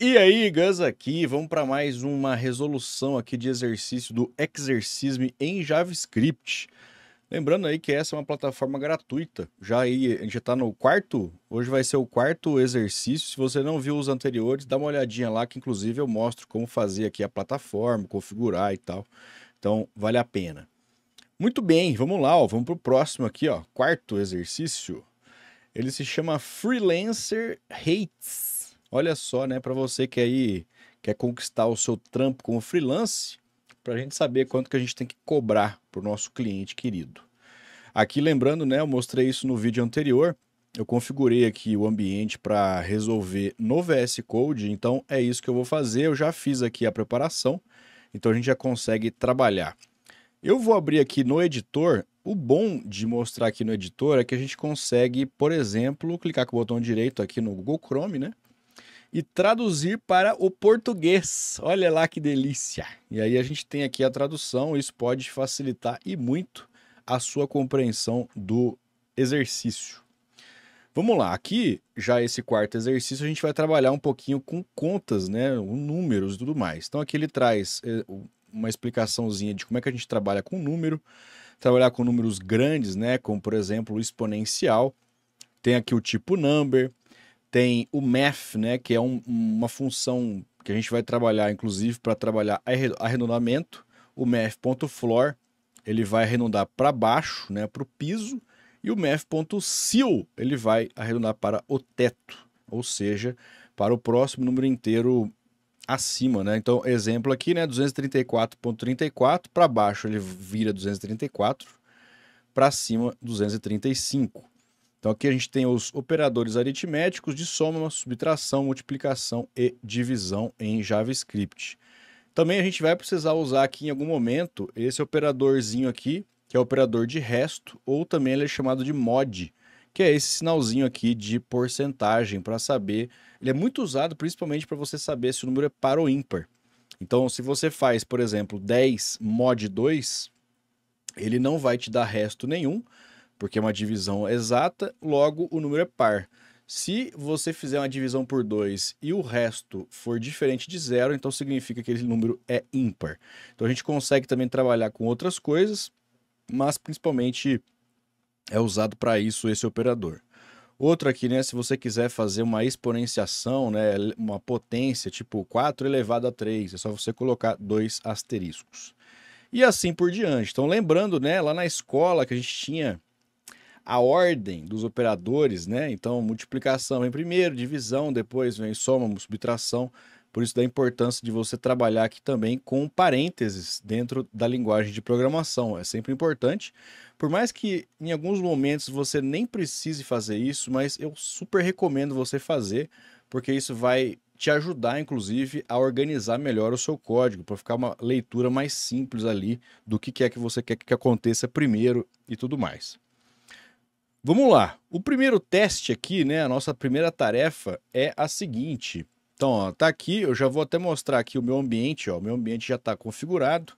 E aí, Gus aqui, vamos para mais uma resolução aqui de exercício do Exercisme em JavaScript. Lembrando aí que essa é uma plataforma gratuita. Já aí, a gente já está no quarto, hoje vai ser o quarto exercício. Se você não viu os anteriores, dá uma olhadinha lá que inclusive eu mostro como fazer aqui a plataforma, configurar e tal. Então, vale a pena. Muito bem, vamos lá, ó, vamos para o próximo aqui, ó, quarto exercício. Ele se chama Freelancer Hates. Olha só, né, para você que aí quer conquistar o seu trampo como freelance, para a gente saber quanto que a gente tem que cobrar para o nosso cliente querido. Aqui lembrando, né, eu mostrei isso no vídeo anterior, eu configurei aqui o ambiente para resolver no VS Code, então é isso que eu vou fazer, eu já fiz aqui a preparação, então a gente já consegue trabalhar. Eu vou abrir aqui no editor. O bom de mostrar aqui no editor é que a gente consegue, por exemplo, clicar com o botão direito aqui no Google Chrome, né? E traduzir para o português. Olha lá que delícia! E aí a gente tem aqui a tradução, isso pode facilitar e muito a sua compreensão do exercício. Vamos lá, aqui já esse quarto exercício a gente vai trabalhar um pouquinho com contas, né? Números e tudo mais. Então aqui ele traz uma explicaçãozinha de como é que a gente trabalha com número, trabalhar com números grandes, né, como por exemplo o exponencial. Tem aqui o tipo number, tem o math, né, que é uma função que a gente vai trabalhar inclusive para trabalhar arredondamento. O math.floor, ele vai arredondar para baixo, né, para o piso, e o math.ceil, ele vai arredondar para o teto, ou seja, para o próximo número inteiro acima, né? Então, exemplo aqui, né? 234.34, para baixo ele vira 234, para cima 235. Então aqui a gente tem os operadores aritméticos de soma, subtração, multiplicação e divisão em JavaScript. Também a gente vai precisar usar aqui em algum momento esse operadorzinho aqui, que é o operador de resto, ou também ele é chamado de mod, que é esse sinalzinho aqui de porcentagem para saber. Ele é muito usado principalmente para você saber se o número é par ou ímpar. Então, se você faz, por exemplo, 10 mod 2, ele não vai te dar resto nenhum, porque é uma divisão exata, logo o número é par. Se você fizer uma divisão por 2 e o resto for diferente de zero, então significa que aquele número é ímpar. Então a gente consegue também trabalhar com outras coisas, mas principalmente é usado para isso esse operador. Outro aqui, né, se você quiser fazer uma exponenciação, né, uma potência tipo 4 elevado a 3, é só você colocar 2 asteriscos. E assim por diante. Então lembrando, né, lá na escola que a gente tinha a ordem dos operadores, né? Então, multiplicação vem primeiro, divisão, depois vem soma, subtração. Por isso da importância de você trabalhar aqui também com parênteses dentro da linguagem de programação. É sempre importante. Por mais que em alguns momentos você nem precise fazer isso, mas eu super recomendo você fazer, porque isso vai te ajudar, inclusive, a organizar melhor o seu código, para ficar uma leitura mais simples ali do que é que você quer que aconteça primeiro e tudo mais. Vamos lá. O primeiro teste aqui, né, a nossa primeira tarefa é a seguinte. Então, ó, tá aqui, eu já vou até mostrar aqui o meu ambiente, ó. O meu ambiente já está configurado.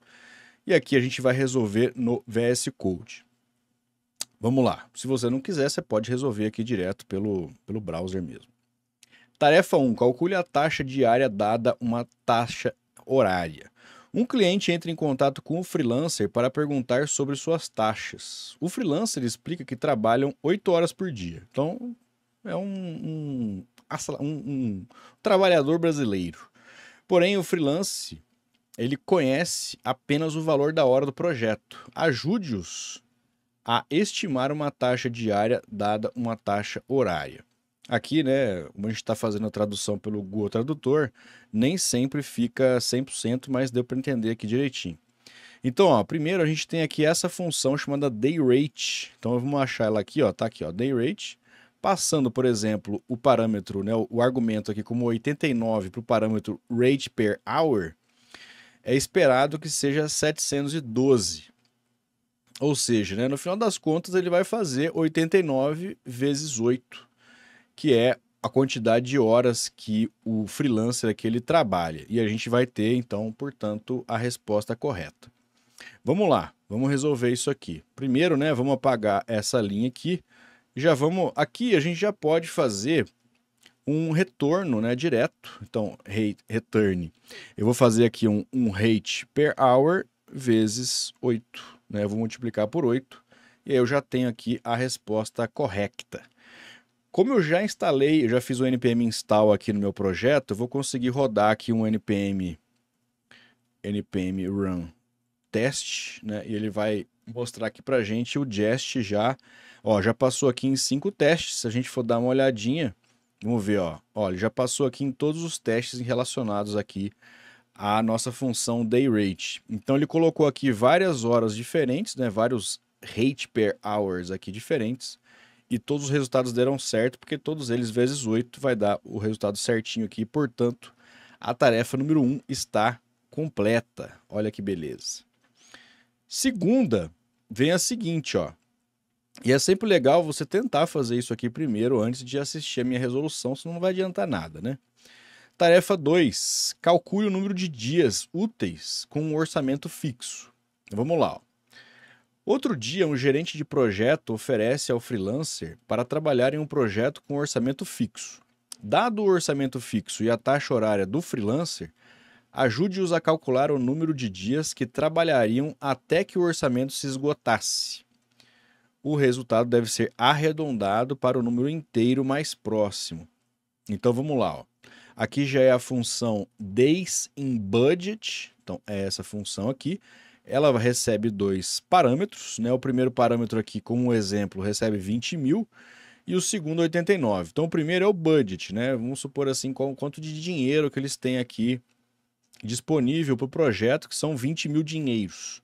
E aqui a gente vai resolver no VS Code. Vamos lá. Se você não quiser, você pode resolver aqui direto pelo browser mesmo. Tarefa 1. Calcule a taxa diária dada uma taxa horária. Um cliente entra em contato com o freelancer para perguntar sobre suas taxas. O freelancer explica que trabalham 8 horas por dia. Então, é um trabalhador brasileiro. Porém, o freelance, ele conhece apenas o valor da hora do projeto. Ajude-os a estimar uma taxa diária dada uma taxa horária. Aqui, né, como a gente está fazendo a tradução pelo Google Tradutor, nem sempre fica 100%, mas deu para entender aqui direitinho. Então, ó, primeiro a gente tem aqui essa função chamada dayrate. Então, vamos achar ela aqui, ó, tá aqui, ó, dayrate. Passando, por exemplo, o parâmetro, né, o argumento aqui como 89 para o parâmetro rate per hour, é esperado que seja 712. Ou seja, né, no final das contas, ele vai fazer 89 vezes 8, que é a quantidade de horas que o freelancer aqui ele trabalha. E a gente vai ter, então, portanto, a resposta correta. Vamos lá, vamos resolver isso aqui. Primeiro, né, vamos apagar essa linha aqui. Já vamos... Aqui a gente já pode fazer um retorno, né, direto. Então, return. Eu vou fazer aqui um rate per hour vezes 8, né? Eu vou multiplicar por 8 e aí eu já tenho aqui a resposta correta. Como eu já instalei, eu já fiz o npm install aqui no meu projeto, eu vou conseguir rodar aqui um npm run test, né? E ele vai mostrar aqui pra gente o jest já. Ó, já passou aqui em 5 testes. Se a gente for dar uma olhadinha, vamos ver, ó. Ó, ele já passou aqui em todos os testes relacionados aqui à nossa função dayRate. Então ele colocou aqui várias horas diferentes, né? Vários rate per hours aqui diferentes. E todos os resultados deram certo, porque todos eles vezes 8 vai dar o resultado certinho aqui. Portanto, a tarefa número 1 está completa. Olha que beleza. Segunda, vem a seguinte, ó. E é sempre legal você tentar fazer isso aqui primeiro antes de assistir a minha resolução, senão não vai adiantar nada, né? Tarefa 2. Calcule o número de dias úteis com um orçamento fixo. Vamos lá, ó. Outro dia, um gerente de projeto oferece ao freelancer para trabalhar em um projeto com orçamento fixo. Dado o orçamento fixo e a taxa horária do freelancer, ajude-os a calcular o número de dias que trabalhariam até que o orçamento se esgotasse. O resultado deve ser arredondado para o número inteiro mais próximo. Então vamos lá, ó. Aqui já é a função days in budget, então é essa função aqui. Ela recebe 2 parâmetros, né? O primeiro parâmetro aqui, como exemplo, recebe 20 mil e o segundo 89. Então o primeiro é o budget, né? Vamos supor assim quanto de dinheiro que eles têm aqui disponível para o projeto, que são 20 mil dinheiros.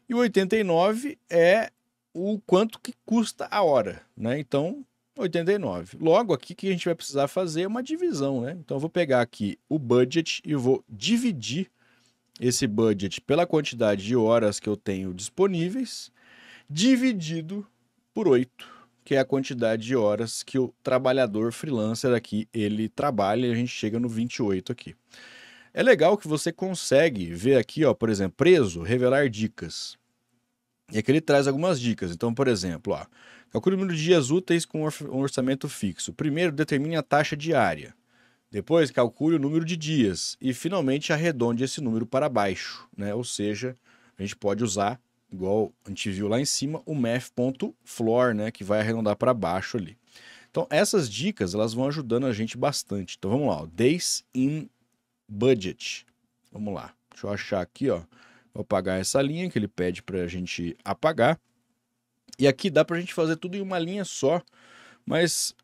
E o 89 é o quanto que custa a hora, né? Então, 89. Logo, aqui que a gente vai precisar fazer é uma divisão, né? Então, eu vou pegar aqui o budget e vou dividir esse budget pela quantidade de horas que eu tenho disponíveis, dividido por 8, que é a quantidade de horas que o trabalhador freelancer aqui, ele trabalha, e a gente chega no 28 aqui. É legal que você consegue ver aqui, ó, por exemplo, preso, revelar dicas. E aqui ele traz algumas dicas. Então, por exemplo, ó, calcule o número de dias úteis com um orçamento fixo. Primeiro, determine a taxa diária. Depois, calcule o número de dias. E, finalmente, arredonde esse número para baixo, né? Ou seja, a gente pode usar, igual a gente viu lá em cima, o math.floor, né? Que vai arredondar para baixo ali. Então, essas dicas, elas vão ajudando a gente bastante. Então, vamos lá. Ó, days in budget. Vamos lá. Deixa eu achar aqui, ó. Vou apagar essa linha que ele pede para a gente apagar. E aqui dá para a gente fazer tudo em uma linha só, mas...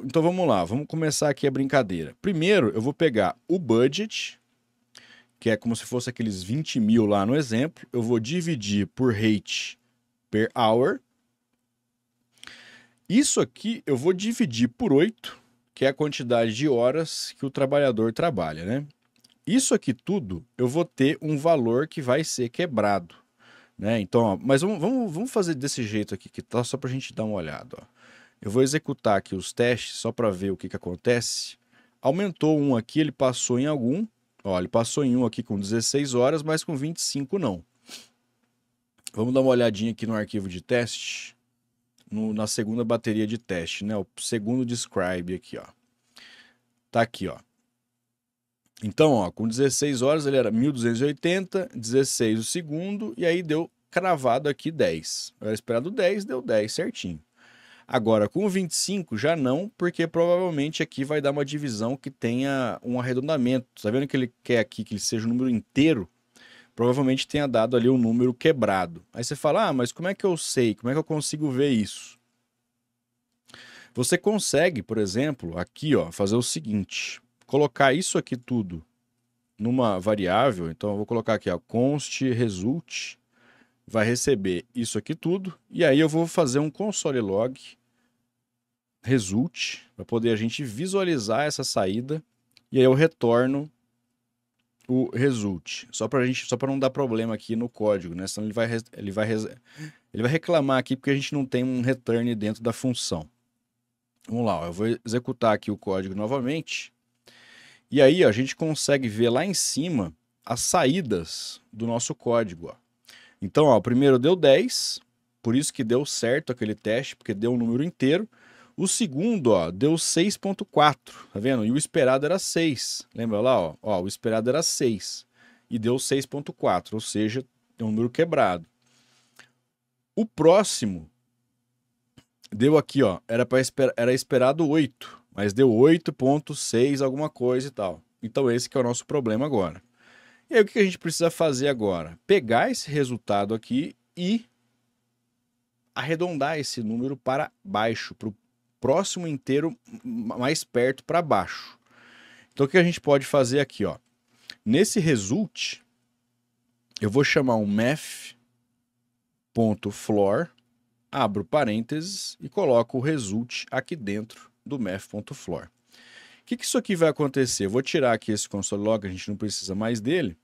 Então vamos lá, vamos começar aqui a brincadeira. Primeiro eu vou pegar o budget, que é como se fosse aqueles 20 mil lá no exemplo. Eu vou dividir por rate per hour. Isso aqui eu vou dividir por 8, que é a quantidade de horas que o trabalhador trabalha, né? Isso aqui tudo eu vou ter um valor que vai ser quebrado, né? Então, ó, mas vamos fazer desse jeito aqui, que tá só para a gente dar uma olhada, ó. Eu vou executar aqui os testes só para ver o que acontece. Aumentou um aqui, ele passou em algum. Ó, ele passou em um aqui com 16 horas, mas com 25 não. Vamos dar uma olhadinha aqui no arquivo de teste. Na segunda bateria de teste, né? O segundo describe aqui, ó. Tá aqui, ó. Então, ó, com 16 horas ele era 1280, 16 o segundo, e aí deu cravado aqui 10. Eu era esperado 10, deu 10 certinho. Agora, com o 25 já não, porque provavelmente aqui vai dar uma divisão que tenha um arredondamento. Tá vendo que ele quer aqui que ele seja um número inteiro? Provavelmente tenha dado ali um número quebrado. Aí você fala, ah, mas como é que eu sei? Como é que eu consigo ver isso? Você consegue, por exemplo, aqui, ó, fazer o seguinte. Colocar isso aqui tudo numa variável. Então, eu vou colocar aqui, ó, const result. Vai receber isso aqui tudo, e aí eu vou fazer um console log result, para poder a gente visualizar essa saída, e aí eu retorno o result, só para não dar problema aqui no código, né? Senão ele vai reclamar aqui porque a gente não tem um return dentro da função. Vamos lá, ó, eu vou executar aqui o código novamente, e aí ó, a gente consegue ver lá em cima as saídas do nosso código, ó. Então, ó, o primeiro deu 10, por isso que deu certo aquele teste, porque deu um número inteiro. O segundo, ó, deu 6,4, tá vendo? E o esperado era 6. Lembra lá, ó? Ó, o esperado era 6 e deu 6,4, ou seja, é um número quebrado. O próximo deu aqui, ó, era esperado 8, mas deu 8,6 alguma coisa e tal. Então esse que é o nosso problema agora. E aí o que a gente precisa fazer agora? Pegar esse resultado aqui e arredondar esse número para baixo, para o próximo inteiro mais perto para baixo. Então o que a gente pode fazer aqui, ó? Nesse result, eu vou chamar um math.floor, abro parênteses e coloco o result aqui dentro do math.floor. O que isso aqui vai acontecer? Eu vou tirar aqui esse console log, a gente não precisa mais dele.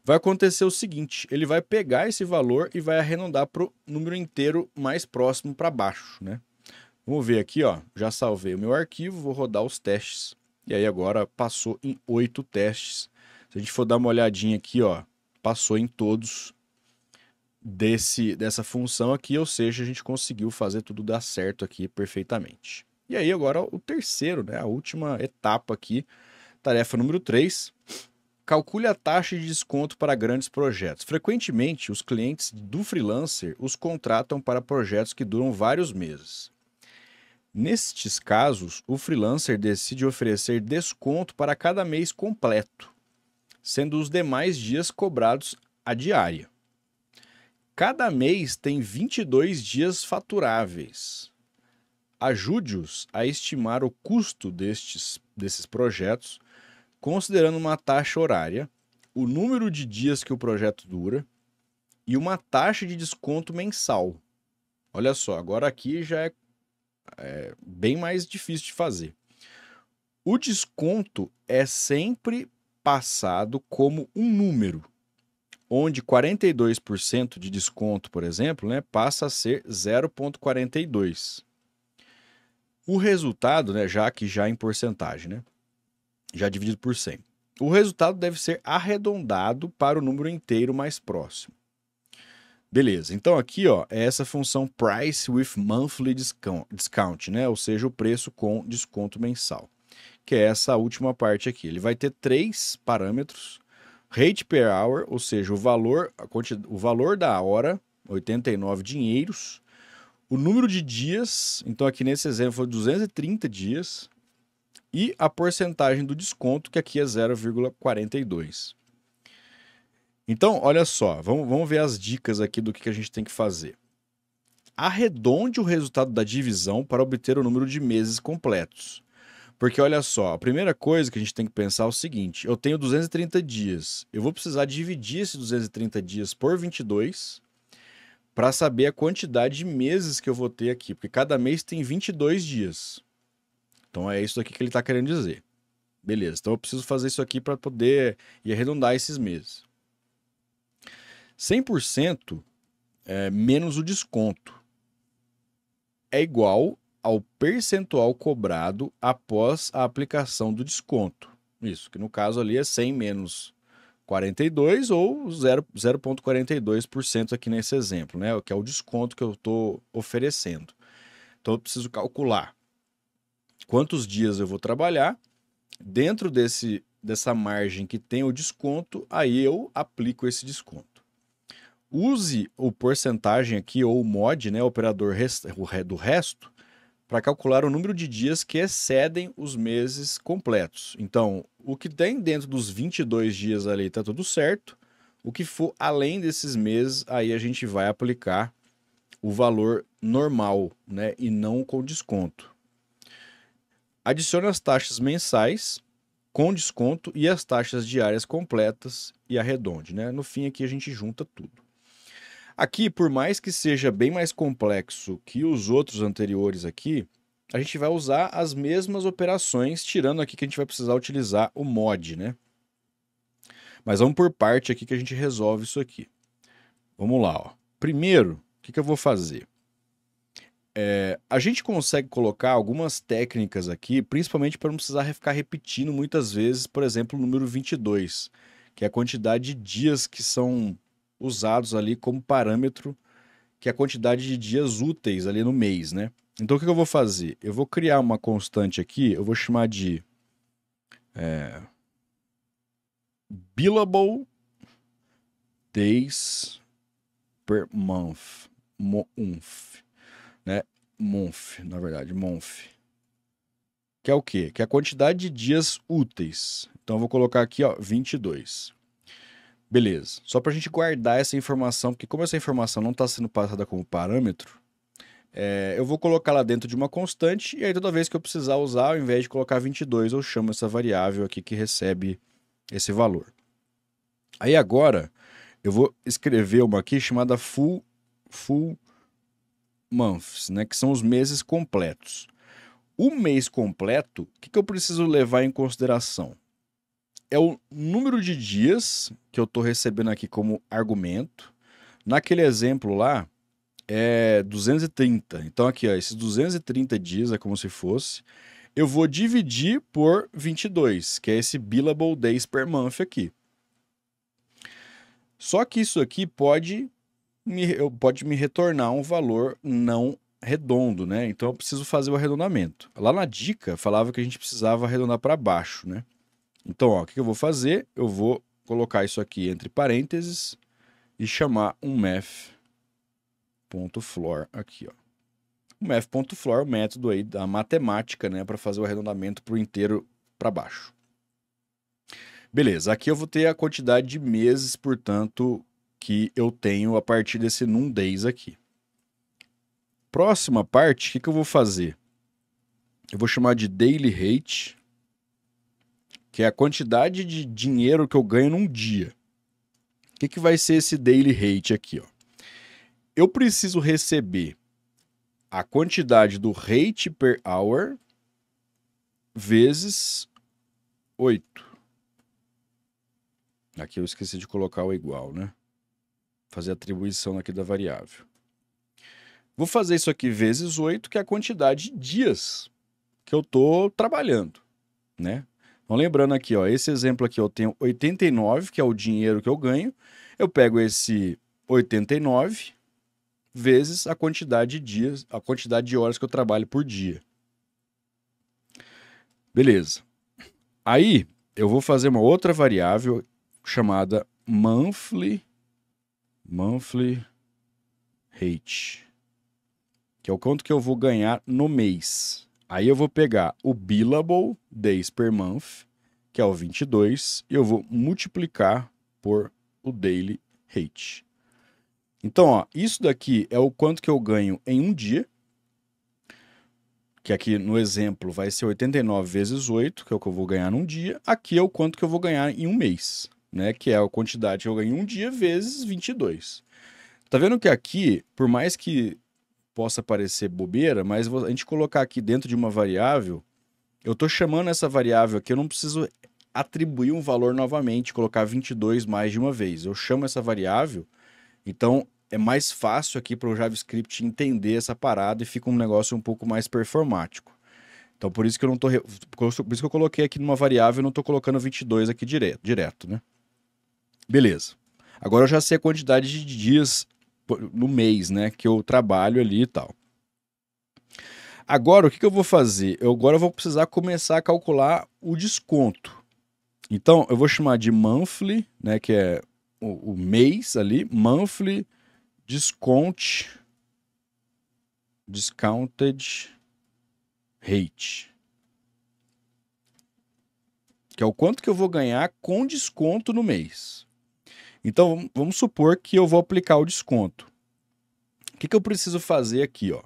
Vai acontecer o seguinte, ele vai pegar esse valor e vai arredondar para o número inteiro mais próximo para baixo, né? Vamos ver aqui, ó, já salvei o meu arquivo, vou rodar os testes. E aí agora passou em 8 testes. Se a gente for dar uma olhadinha aqui, ó, passou em todos dessa função aqui, ou seja, a gente conseguiu fazer tudo dar certo aqui perfeitamente. E aí agora o terceiro, né, a última etapa aqui, tarefa número 3, calcule a taxa de desconto para grandes projetos. Frequentemente, os clientes do freelancer os contratam para projetos que duram vários meses. Nestes casos, o freelancer decide oferecer desconto para cada mês completo, sendo os demais dias cobrados à diária. Cada mês tem 22 dias faturáveis. Ajude-os a estimar o custo desses projetos, considerando uma taxa horária, o número de dias que o projeto dura e uma taxa de desconto mensal. Olha só, agora aqui já é bem mais difícil de fazer. O desconto é sempre passado como um número, onde 42% de desconto, por exemplo, né, passa a ser 0,42. O resultado, né, já em porcentagem, né, já dividido por 100. O resultado deve ser arredondado para o número inteiro mais próximo. Beleza, então aqui, ó, é essa função price with monthly discount, né? Ou seja, o preço com desconto mensal, que é essa última parte aqui. Ele vai ter 3 parâmetros: rate per hour, ou seja, o valor da hora, 89 dinheiros, o número de dias, então aqui nesse exemplo foi 230 dias, e a porcentagem do desconto, que aqui é 0,42. Então, olha só, vamos ver as dicas aqui do que a gente tem que fazer. Arredonde o resultado da divisão para obter o número de meses completos. Porque olha só, a primeira coisa que a gente tem que pensar é o seguinte: eu tenho 230 dias, eu vou precisar dividir esses 230 dias por 22 para saber a quantidade de meses que eu vou ter aqui, porque cada mês tem 22 dias. Então é isso aqui que ele está querendo dizer. Beleza, então eu preciso fazer isso aqui para poder arredondar esses meses. 100% menos o desconto é igual ao percentual cobrado após a aplicação do desconto. Isso, que no caso ali é 100 menos 42 ou 0,42% aqui nesse exemplo, né? Que é o desconto que eu estou oferecendo. Então eu preciso calcular quantos dias eu vou trabalhar. Dentro dessa margem que tem o desconto, aí eu aplico esse desconto. Use o porcentagem aqui, ou o mod, né, o operador do resto, para calcular o número de dias que excedem os meses completos. Então, o que tem dentro dos 22 dias ali está tudo certo. O que for além desses meses, aí a gente vai aplicar o valor normal, né, e não com desconto. Adicione as taxas mensais com desconto e as taxas diárias completas e arredonde, né? No fim aqui a gente junta tudo. Aqui, por mais que seja bem mais complexo que os outros anteriores aqui, a gente vai usar as mesmas operações, tirando aqui que a gente vai precisar utilizar o mod, né? Mas vamos por parte aqui que a gente resolve isso aqui. Vamos lá, ó. Primeiro, o que eu vou fazer? A gente consegue colocar algumas técnicas aqui, principalmente para não precisar ficar repetindo muitas vezes, por exemplo, o número 22, que é a quantidade de dias que são usados ali como parâmetro, que é a quantidade de dias úteis ali no mês, né? Então, o que eu vou fazer? Eu vou criar uma constante aqui, eu vou chamar de billable days per month. Né? Month, na verdade, month. Que é o quê? Que é a quantidade de dias úteis. Então, eu vou colocar aqui, ó, 22. Beleza. Só para a gente guardar essa informação, porque como essa informação não está sendo passada como parâmetro, eu vou colocar lá dentro de uma constante, e aí toda vez que eu precisar usar, ao invés de colocar 22, eu chamo essa variável aqui que recebe esse valor. Aí agora, eu vou escrever uma aqui chamada full months, né, que são os meses completos. O mês completo, o que eu preciso levar em consideração? É o número de dias que eu estou recebendo aqui como argumento. Naquele exemplo lá, é 230. Então aqui, ó, esses 230 dias é como se fosse. Eu vou dividir por 22, que é esse billable days per month aqui. Só que isso aqui pode me retornar um valor não redondo, né? Então eu preciso fazer o arredondamento. Lá na dica falava que a gente precisava arredondar para baixo, né? Então, ó, o que eu vou fazer? Eu vou colocar isso aqui entre parênteses e chamar um math.floor aqui, ó. O math.floor é o método aí da matemática, né, para fazer o arredondamento para o inteiro para baixo. Beleza, aqui eu vou ter a quantidade de meses, portanto, que eu tenho a partir desse num days aqui. Próxima parte, o que eu vou fazer? Eu vou chamar de daily rate, que é a quantidade de dinheiro que eu ganho num dia. O que vai ser esse daily rate aqui, ó? Eu preciso receber a quantidade do rate per hour vezes 8. Aqui eu esqueci de colocar o igual, né? Fazer a atribuição aqui da variável. Vou fazer isso aqui vezes 8, que é a quantidade de dias que eu estou trabalhando, né? Então, lembrando aqui, ó, esse exemplo aqui eu tenho 89, que é o dinheiro que eu ganho. Eu pego esse 89 vezes a quantidade de dias, a quantidade de horas que eu trabalho por dia. Beleza. Aí, eu vou fazer uma outra variável chamada monthly rate, que é o quanto que eu vou ganhar no mês. Aí eu vou pegar o billable days per month, que é o 22, e eu vou multiplicar por o daily rate. Então, ó, isso daqui é o quanto que eu ganho em um dia, que aqui no exemplo vai ser 89 vezes 8, que é o que eu vou ganhar num dia. Aqui é o quanto que eu vou ganhar em um mês, né? Que é a quantidade que eu ganho em um dia vezes 22. Tá vendo que aqui, por mais que possa parecer bobeira, mas a gente colocar aqui dentro de uma variável, eu estou chamando essa variável aqui, eu não preciso atribuir um valor novamente, colocar 22 mais de uma vez. Eu chamo essa variável, então é mais fácil aqui para o JavaScript entender essa parada e fica um negócio um pouco mais performático. Então por isso que eu não tô, por isso que eu coloquei aqui numa variável e não estou colocando 22 aqui direto, né? Beleza. Agora eu já sei a quantidade de dias no mês, né, que eu trabalho ali e tal. Agora, o que eu vou fazer? Agora eu vou precisar começar a calcular o desconto. Então, eu vou chamar de monthly, né, que é o mês ali, monthly discounted rate, que é o quanto que eu vou ganhar com desconto no mês. Então, vamos supor que eu vou aplicar o desconto. O que eu preciso fazer aqui, ó?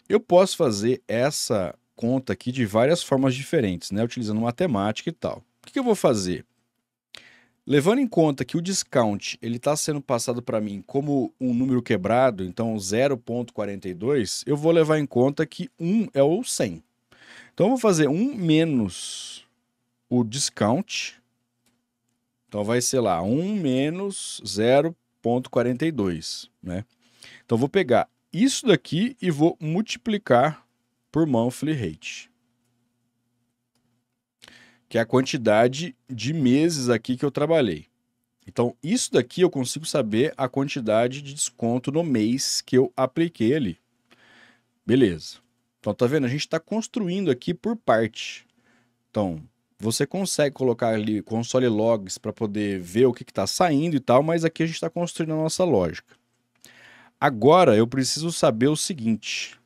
Eu posso fazer essa conta aqui de várias formas diferentes, né? Utilizando matemática e tal. O que eu vou fazer? Levando em conta que o discount ele está sendo passado para mim como um número quebrado, então 0,42, eu vou levar em conta que 1 é o 100. Então eu vou fazer 1 menos o discount. Então vai ser lá 1 menos 0,42, né? Então eu vou pegar isso daqui e vou multiplicar por monthly rate, que é a quantidade de meses aqui que eu trabalhei. Então, isso daqui eu consigo saber a quantidade de desconto no mês que eu apliquei ali. Beleza. Então, tá vendo? A gente está construindo aqui por parte. Então, você consegue colocar ali console logs para poder ver o que está saindo e tal, mas aqui a gente está construindo a nossa lógica. Agora, eu preciso saber o seguinte.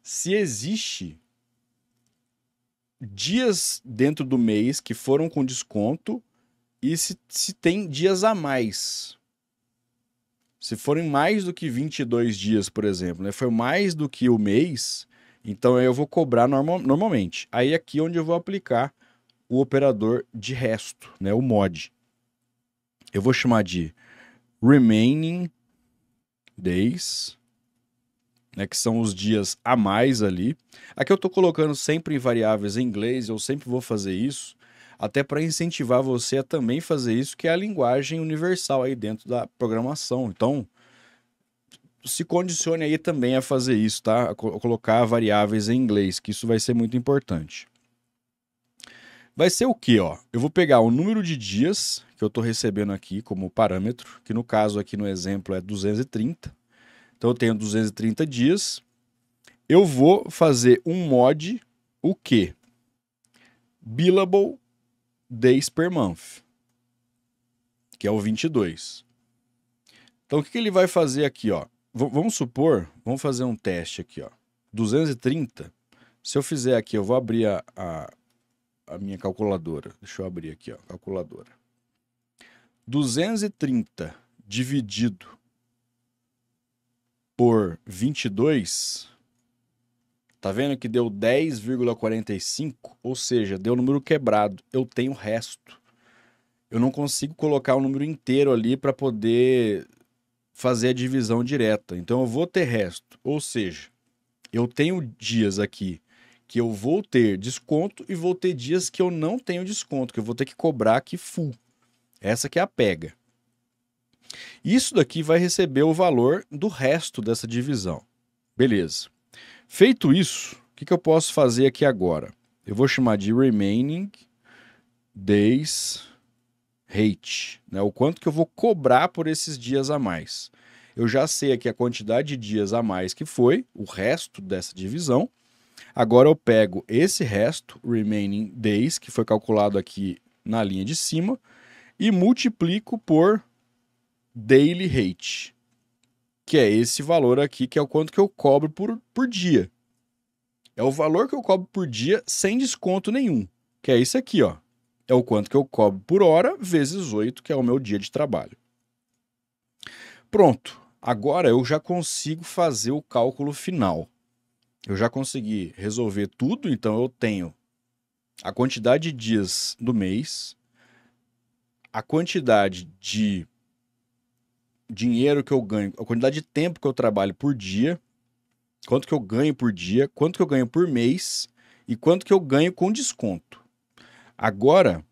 Se existe dias dentro do mês que foram com desconto e se tem dias a mais. Se forem mais do que 22 dias, por exemplo, né? Foi mais do que o mês, então eu vou cobrar normalmente. Aí aqui é onde eu vou aplicar o operador de resto, né? O mod. Eu vou chamar de remaining days, né, que são os dias a mais ali. Aqui eu estou colocando sempre em variáveis em inglês, eu sempre vou fazer isso, até para incentivar você a também fazer isso, que é a linguagem universal aí dentro da programação. Então, se condicione aí também a fazer isso, tá? A colocar variáveis em inglês, que isso vai ser muito importante. Vai ser o quê, ó? Eu vou pegar o número de dias que eu estou recebendo aqui como parâmetro, que no caso aqui no exemplo é 230. Então eu tenho 230 dias. Eu vou fazer um mod, o quê? Billable Days per Month, que é o 22. Então o que ele vai fazer aqui, ó? Vamos supor, vamos fazer um teste aqui, ó. 230, se eu fizer aqui, eu vou abrir a minha calculadora. Deixa eu abrir aqui, ó, calculadora. 230 dividido por 22, tá vendo que deu 10,45? Ou seja, deu número quebrado. Eu tenho resto. Eu não consigo colocar o número inteiro ali para poder fazer a divisão direta. Então eu vou ter resto. Ou seja, eu tenho dias aqui que eu vou ter desconto e vou ter dias que eu não tenho desconto, que eu vou ter que cobrar aqui full. Essa que é a pega. Isso daqui vai receber o valor do resto dessa divisão. Beleza. Feito isso, o que eu posso fazer aqui agora? Eu vou chamar de remaining days rate, né? O quanto que eu vou cobrar por esses dias a mais. Eu já sei aqui a quantidade de dias a mais que foi, o resto dessa divisão. Agora eu pego esse resto, remaining days, que foi calculado aqui na linha de cima, e multiplico por daily rate, que é esse valor aqui, que é o quanto que eu cobro por dia. É o valor que eu cobro por dia sem desconto nenhum, que é isso aqui, ó. É o quanto que eu cobro por hora vezes 8, que é o meu dia de trabalho. Pronto. Agora eu já consigo fazer o cálculo final. Eu já consegui resolver tudo, então eu tenho a quantidade de dias do mês, a quantidade de dinheiro que eu ganho, a quantidade de tempo que eu trabalho por dia, quanto que eu ganho por dia, quanto que eu ganho por mês e quanto que eu ganho com desconto. Agora,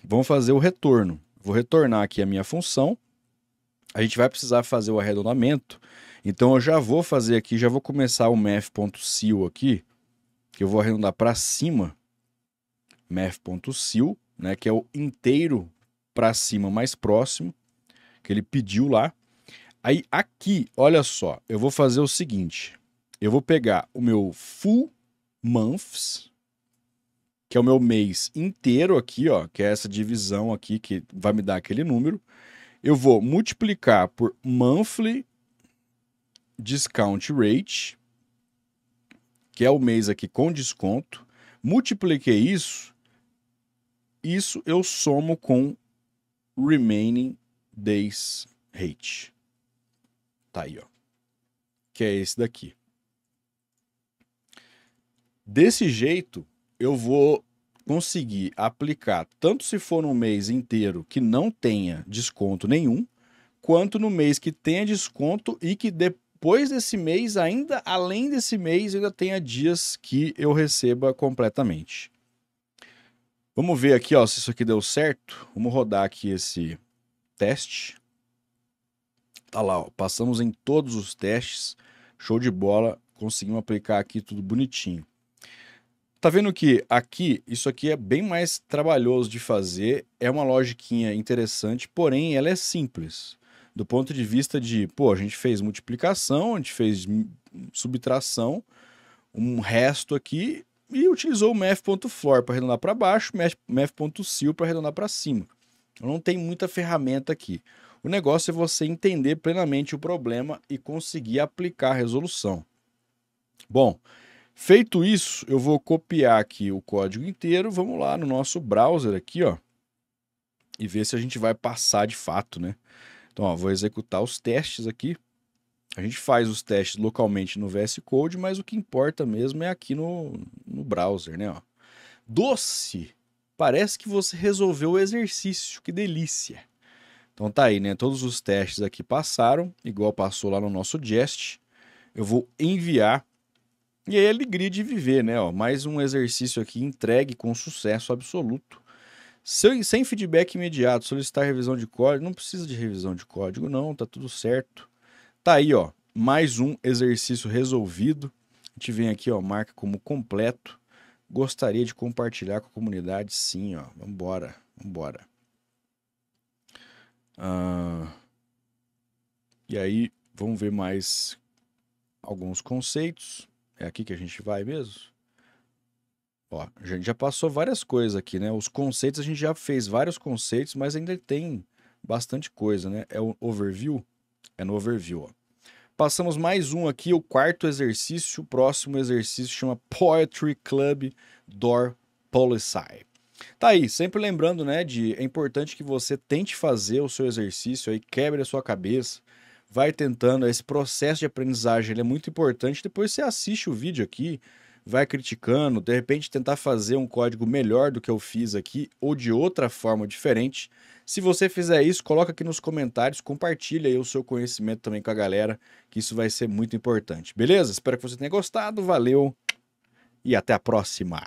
vamos fazer o retorno. Vou retornar aqui a minha função. A gente vai precisar fazer o arredondamento. Então, eu já vou fazer aqui, já vou começar o math.sil aqui, que eu vou arredondar para cima. Math.sil, né, que é o inteiro para cima mais próximo, que ele pediu lá. Aí, aqui, olha só, eu vou fazer o seguinte. Eu vou pegar o meu full months, que é o meu mês inteiro aqui, ó, que é essa divisão aqui que vai me dar aquele número. Eu vou multiplicar por monthly discount rate, que é o mês aqui com desconto. Multipliquei isso eu somo com remaining days rate. Tá aí, ó. Que é esse daqui. Desse jeito, eu vou conseguir aplicar, tanto se for no mês inteiro que não tenha desconto nenhum, quanto no mês que tenha desconto e que depois desse mês, ainda além desse mês, ainda tenha dias que eu receba completamente. Vamos ver aqui, ó, se isso aqui deu certo. Vamos rodar aqui esse teste. Tá lá, ó, passamos em todos os testes. Show de bola. Conseguimos aplicar aqui tudo bonitinho. Tá vendo que aqui, isso aqui é bem mais trabalhoso de fazer, é uma logiquinha interessante, porém ela é simples. Do ponto de vista de, pô, a gente fez multiplicação, a gente fez subtração, um resto aqui e utilizou o math.floor para arredondar para baixo, math.ceil para arredondar para cima. Não tem muita ferramenta aqui. O negócio é você entender plenamente o problema e conseguir aplicar a resolução. Bom, feito isso, eu vou copiar aqui o código inteiro. Vamos lá no nosso browser aqui, ó, e ver se a gente vai passar de fato, né? Então, ó, vou executar os testes aqui. A gente faz os testes localmente no VS Code, mas o que importa mesmo é aqui no browser, né? Ó. Doce! Parece que você resolveu o exercício, que delícia! Então tá aí, né? Todos os testes aqui passaram, igual passou lá no nosso Jest. Eu vou enviar. E aí é alegria de viver, né? Ó, mais um exercício aqui entregue com sucesso absoluto. Sem feedback imediato, solicitar revisão de código. Não precisa de revisão de código, não, tá tudo certo. Tá aí, ó, mais um exercício resolvido. A gente vem aqui, ó, marca como completo. Gostaria de compartilhar com a comunidade, sim, ó. Vambora, vambora. E aí, vamos ver mais alguns conceitos. É aqui que a gente vai mesmo? Ó, a gente já passou várias coisas aqui, né? Os conceitos, a gente já fez vários conceitos, mas ainda tem bastante coisa, né? É o overview? É no overview, ó. Passamos mais um aqui, o quarto exercício. O próximo exercício chama Poetry Club Door Policy. Tá aí, sempre lembrando, né, é importante que você tente fazer o seu exercício aí, quebre a sua cabeça, vai tentando. Esse processo de aprendizagem ele é muito importante. Depois você assiste o vídeo aqui, vai criticando, de repente tentar fazer um código melhor do que eu fiz aqui ou de outra forma diferente. Se você fizer isso, coloca aqui nos comentários, compartilha aí o seu conhecimento também com a galera, que isso vai ser muito importante. Beleza? Espero que você tenha gostado, valeu e até a próxima!